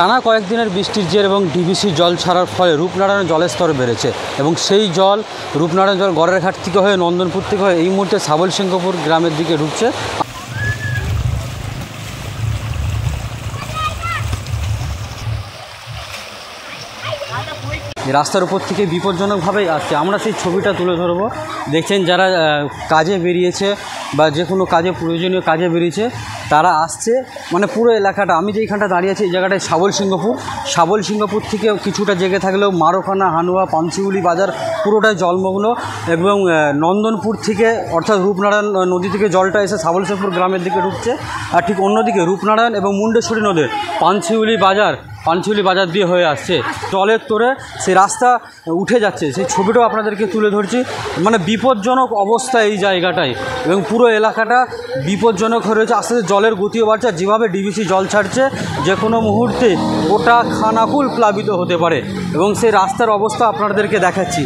টানা কয়েকদিনের বৃষ্টির জের এবং ডিবিসি জল ছাড়ার ফলে রূপনারায়ণ জলের স্তর বেড়েছে এবং সেই জল রূপনারায়ণ জল গড়েরঘাট থেকে হয়ে নন্দনপুর থেকে হয়ে এই মুহূর্তে সাবলসিংহপুর গ্রামের দিকে ঢুকছে। রাস্তার উপর থেকে বিপজ্জনকভাবেই আসছে। আমরা সেই ছবিটা তুলে ধরবো। দেখছেন যারা কাজে বেরিয়েছে বা যে কোনো কাজে প্রয়োজনীয় কাজে বেরিয়েছে তারা আসছে, মানে পুরো এলাকাটা, আমি যে এইখানটা দাঁড়িয়ে আছি এই জায়গাটায় সাবলসিংহপুর থেকে কিছুটা জেগে থাকলেও মারোখানা, হানুয়া, পাঞ্চিউলি বাজার পুরোটাই জলমগ্ন এবং নন্দনপুর থেকে অর্থাৎ রূপনারায়ণ নদী থেকে জলটা এসে সাবলসিংহপুর গ্রামের দিকে ঢুকছে। আর ঠিক অন্যদিকে রূপনারায়ণ এবং মুন্ডেশ্বরী নদীর পাঞ্চিউলি বাজার দিয়ে হয়ে আসছে। জলের তোরে সেই রাস্তা উঠে যাচ্ছে, সেই ছবিটাও আপনাদেরকে তুলে ধরছি। মানে বিপজ্জনক অবস্থা এই জায়গাটায় এবং পুরো এলাকাটা বিপজ্জনক হয়ে রয়েছে। আস্তে আস্তে জলের গতিও বাড়ছে। যেভাবে ডিবিসি জল ছাড়ছে যে কোনো মুহূর্তে গোটা খানাকুল প্লাবিত হতে পারে এবং সেই রাস্তার অবস্থা আপনাদেরকে দেখাচ্ছি।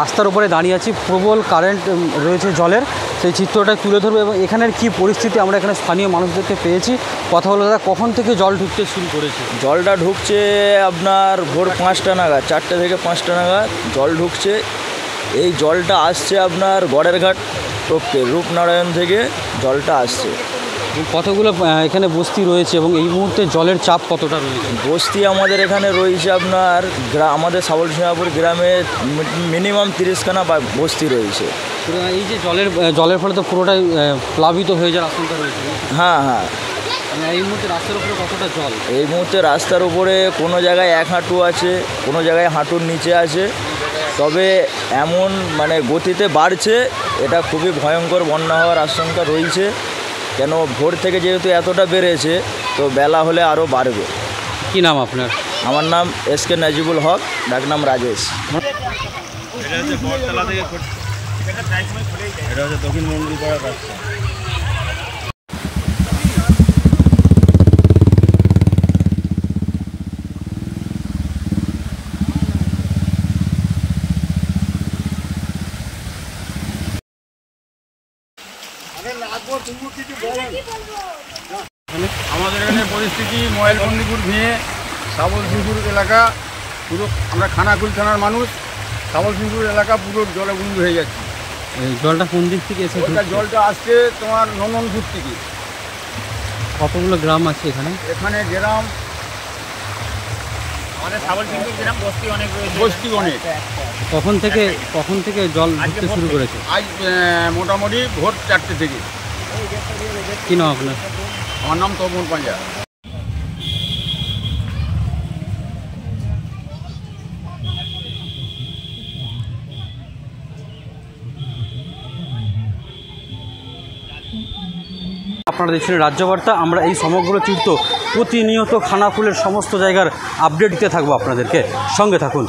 রাস্তার উপরে দাঁড়িয়ে আছি, প্রবল কারেন্ট রয়েছে জলের, সেই চিত্রটা তুলে ধরবো এবং এখানের কি পরিস্থিতি আমরা এখানে স্থানীয় মানুষদেরকে পেয়েছি। কথা হলো দাদা, কখন থেকে জল ঢুকতে শুরু করেছে? জলটা ঢুকছে আপনার ভোর 5টা নাগাদ, 4টে থেকে 5টা নাগাদ জল ঢুকছে। এই জলটা আসছে আপনার গড়েরঘাট টপকে রূপনারায়ণ থেকে জলটা আসছে। কতগুলো এখানে বস্তি রয়েছে এবং এই মুহূর্তে জলের চাপ কতটা রয়েছে? বস্তি আমাদের এখানে রয়েছে আপনার আমাদের সাবলসিংহপুর গ্রামে মিনিমাম 30খানা বস্তি রয়েছে। এই যে জলের ফলে তো পুরোটাই প্লাবিত হয়ে যাওয়ার আশঙ্কা রয়েছে। হ্যাঁ হ্যাঁ। এই মুহূর্তে রাস্তার উপরে কতটা জল? এই মুহূর্তে রাস্তার উপরে কোনো জায়গায় 1 হাঁটু আছে, কোনো জায়গায় হাঁটুর নিচে আছে। তবে এমন মানে গতিতে বাড়ছে, এটা খুবই ভয়ঙ্কর বন্যা হওয়ার আশঙ্কা রয়েছে। কেন ভোর থেকে যেহেতু এতটা বেড়েছে, তো বেলা হলে আরও বাড়বে। কি নাম আপনার? আমার নাম SK নাজিবুল হক, ডাকনাম রাজেশ। এটা হচ্ছে বটতলা থেকে এটা হচ্ছে দক্ষিণ মন্দির করার রাস্তা। আমাদের এখানে পরিস্থিতি মহেলবন্দিপুর ভেঙে সাবলসিংহপুর এলাকা পুরো, আমরা খানাকুল থানার মানুষ, সাবলসিংহপুর এলাকা পুরো জলে বন্দি হয়ে যাচ্ছে। জলটা কোন দিক থেকে এসে? জলটা আসছে তোমার নন্দনপুর থেকে। কতগুলো গ্রাম আছে এখানে? এখানে গ্রাম আমাদের সাবলসিংহপুর গ্রাম বস্তি অনেক রয়েছে। বস্তি অনেক। কখন থেকে জল ঢুকতে শুরু করেছে? আজ মোটামুটি ভোর 4টে থেকে। কি নাম আপনার? আমার নাম তপন পাঞ্জা। আপনারা দেখছেন রাজ্যবার্তা। আমরা এই সমগ্র চিত্র প্রতিনিয়ত খানাকুলের সমস্ত জায়গার আপডেট দিতে থাকবো আপনাদেরকে, সঙ্গে থাকুন।